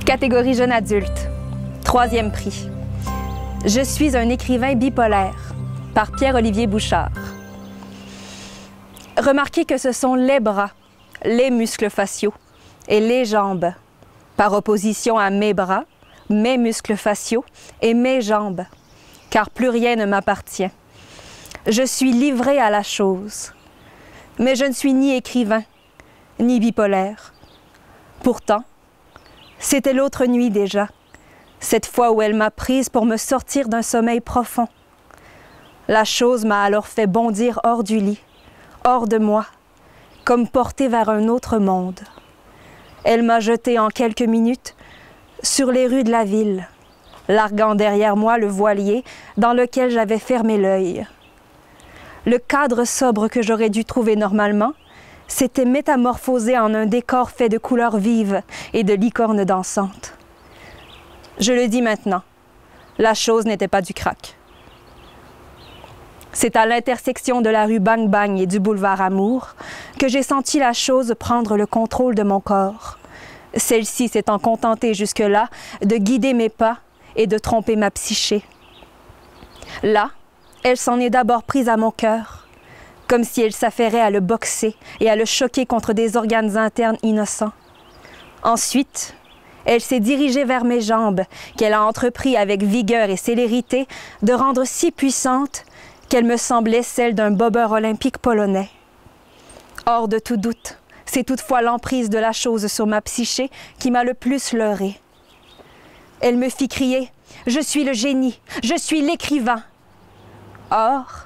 Catégorie jeune adulte. 3e prix. Je suis un écrivain bipolaire, par Pierre-Olivier Bouchard. Remarquez que ce sont les bras, les muscles faciaux et les jambes, par opposition à mes bras, mes muscles faciaux et mes jambes, car plus rien ne m'appartient. Je suis livré à la chose, mais je ne suis ni écrivain, ni bipolaire. Pourtant, c'était l'autre nuit déjà, cette fois où elle m'a prise pour me sortir d'un sommeil profond. La chose m'a alors fait bondir hors du lit, hors de moi, comme portée vers un autre monde. Elle m'a jeté en quelques minutes sur les rues de la ville, larguant derrière moi le voilier dans lequel j'avais fermé l'œil. Le cadre sobre que j'aurais dû trouver normalement s'était métamorphosé en un décor fait de couleurs vives et de licornes dansantes. Je le dis maintenant, la chose n'était pas du crack. C'est à l'intersection de la rue Bang Bang et du boulevard Amour que j'ai senti la chose prendre le contrôle de mon corps. Celle-ci s'étant contentée jusque-là de guider mes pas et de tromper ma psyché. Là, elle s'en est d'abord prise à mon cœur, comme si elle s'affairait à le boxer et à le choquer contre des organes internes innocents. Ensuite, elle s'est dirigée vers mes jambes, qu'elle a entrepris avec vigueur et célérité de rendre si puissantes qu'elles me semblaient celles d'un bobeur olympique polonais. Hors de tout doute, c'est toutefois l'emprise de la chose sur ma psyché qui m'a le plus leurrée. Elle me fit crier « Je suis le génie, je suis l'écrivain !» Or,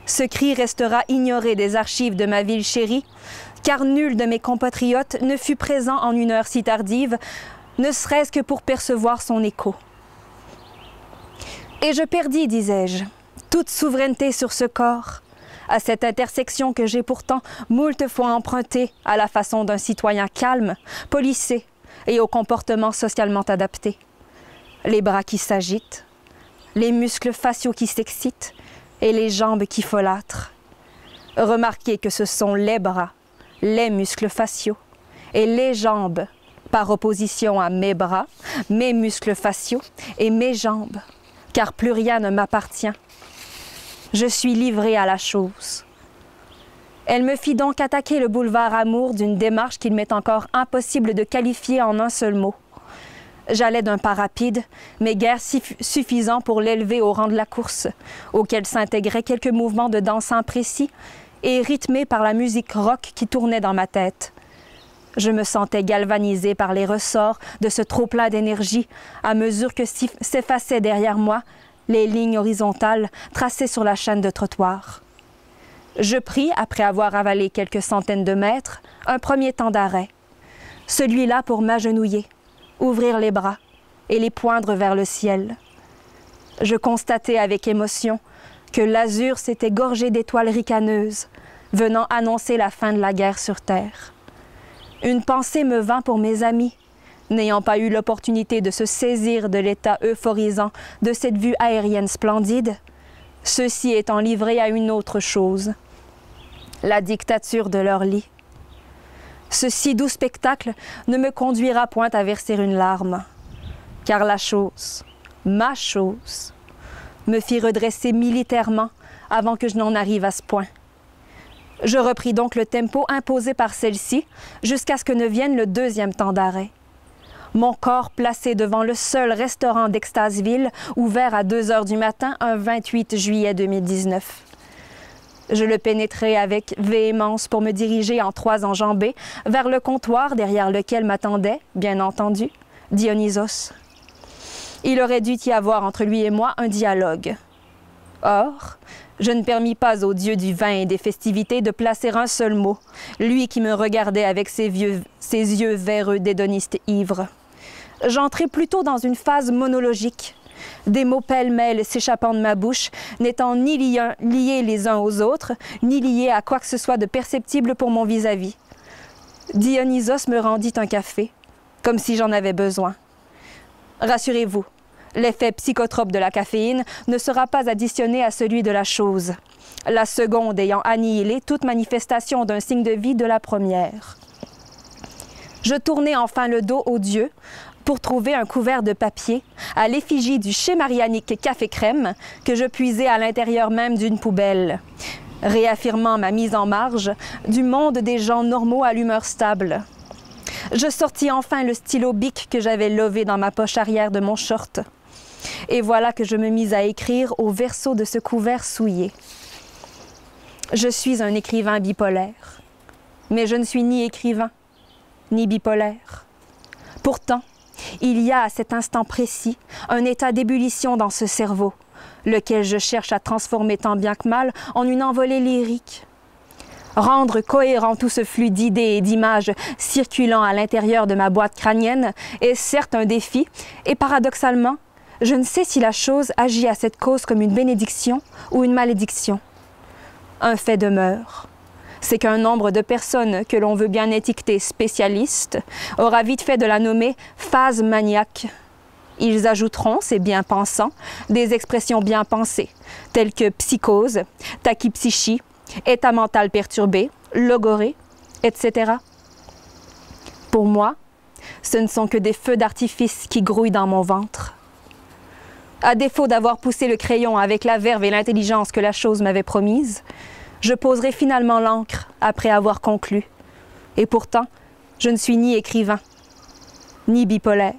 ce cri restera ignoré des archives de ma ville chérie, car nul de mes compatriotes ne fut présent en une heure si tardive, ne serait-ce que pour percevoir son écho. Et je perdis, disais-je, toute souveraineté sur ce corps, à cette intersection que j'ai pourtant moult fois empruntée à la façon d'un citoyen calme, policé et au comportement socialement adapté. Les bras qui s'agitent, les muscles faciaux qui s'excitent et les jambes qui folâtrent. Remarquez que ce sont les bras, les muscles faciaux et les jambes, par opposition à mes bras, mes muscles faciaux et mes jambes, car plus rien ne m'appartient. Je suis livré à la chose. Elle me fit donc attaquer le boulevard Amour d'une démarche qu'il m'est encore impossible de qualifier en un seul mot. J'allais d'un pas rapide, mais guère suffisant pour l'élever au rang de la course, auquel s'intégraient quelques mouvements de danse imprécis et rythmés par la musique rock qui tournait dans ma tête. Je me sentais galvanisée par les ressorts de ce trop-plein d'énergie à mesure que s'effaçaient derrière moi les lignes horizontales tracées sur la chaîne de trottoir. Je pris, après avoir avalé quelques centaines de mètres, un premier temps d'arrêt. Celui-là pour m'agenouiller, ouvrir les bras et les poindre vers le ciel. Je constatai avec émotion que l'azur s'était gorgé d'étoiles ricaneuses, venant annoncer la fin de la guerre sur terre. Une pensée me vint pour mes amis, n'ayant pas eu l'opportunité de se saisir de l'état euphorisant de cette vue aérienne splendide, ceux-ci étant livrés à une autre chose, la dictature de leur lit. Ce si doux spectacle ne me conduira point à verser une larme, car la chose, ma chose, me fit redresser militairement avant que je n'en arrive à ce point. Je repris donc le tempo imposé par celle-ci jusqu'à ce que ne vienne le deuxième temps d'arrêt. Mon corps placé devant le seul restaurant d'Extaseville, ouvert à 2 heures du matin, un 28 juillet 2019. Je le pénétrai avec véhémence pour me diriger en 3 enjambées vers le comptoir derrière lequel m'attendait, bien entendu, Dionysos. Il aurait dû y avoir entre lui et moi un dialogue. Or, je ne permis pas au dieu du vin et des festivités de placer un seul mot, lui qui me regardait avec ses yeux véreux d'hédoniste ivre. J'entrai plutôt dans une phase monologique, des mots pêle-mêle s'échappant de ma bouche, n'étant ni liés les uns aux autres, ni liés à quoi que ce soit de perceptible pour mon vis-à-vis. Dionysos me rendit un café, comme si j'en avais besoin. Rassurez-vous, l'effet psychotrope de la caféine ne sera pas additionné à celui de la chose, la seconde ayant annihilé toute manifestation d'un signe de vie de la première. Je tournai enfin le dos au dieu, pour trouver un couvert de papier à l'effigie du schémarianique café crème que je puisais à l'intérieur même d'une poubelle, réaffirmant ma mise en marge du monde des gens normaux à l'humeur stable. Je sortis enfin le stylo bic que j'avais lové dans ma poche arrière de mon short. Et voilà que je me mis à écrire au verso de ce couvert souillé. Je suis un écrivain bipolaire, mais je ne suis ni écrivain, ni bipolaire. Pourtant, il y a à cet instant précis un état d'ébullition dans ce cerveau, lequel je cherche à transformer tant bien que mal en une envolée lyrique. Rendre cohérent tout ce flux d'idées et d'images circulant à l'intérieur de ma boîte crânienne est certes un défi, et paradoxalement, je ne sais si la chose agit à cette cause comme une bénédiction ou une malédiction. Un fait demeure, c'est qu'un nombre de personnes que l'on veut bien étiqueter spécialistes aura vite fait de la nommer phase maniaque. Ils ajouteront, ces bien-pensants, des expressions bien pensées, telles que psychose, tachypsychie, état mental perturbé, logorée, etc. Pour moi, ce ne sont que des feux d'artifice qui grouillent dans mon ventre. À défaut d'avoir poussé le crayon avec la verve et l'intelligence que la chose m'avait promise, je poserai finalement l'encre après avoir conclu. Et pourtant, je ne suis ni écrivain, ni bipolaire.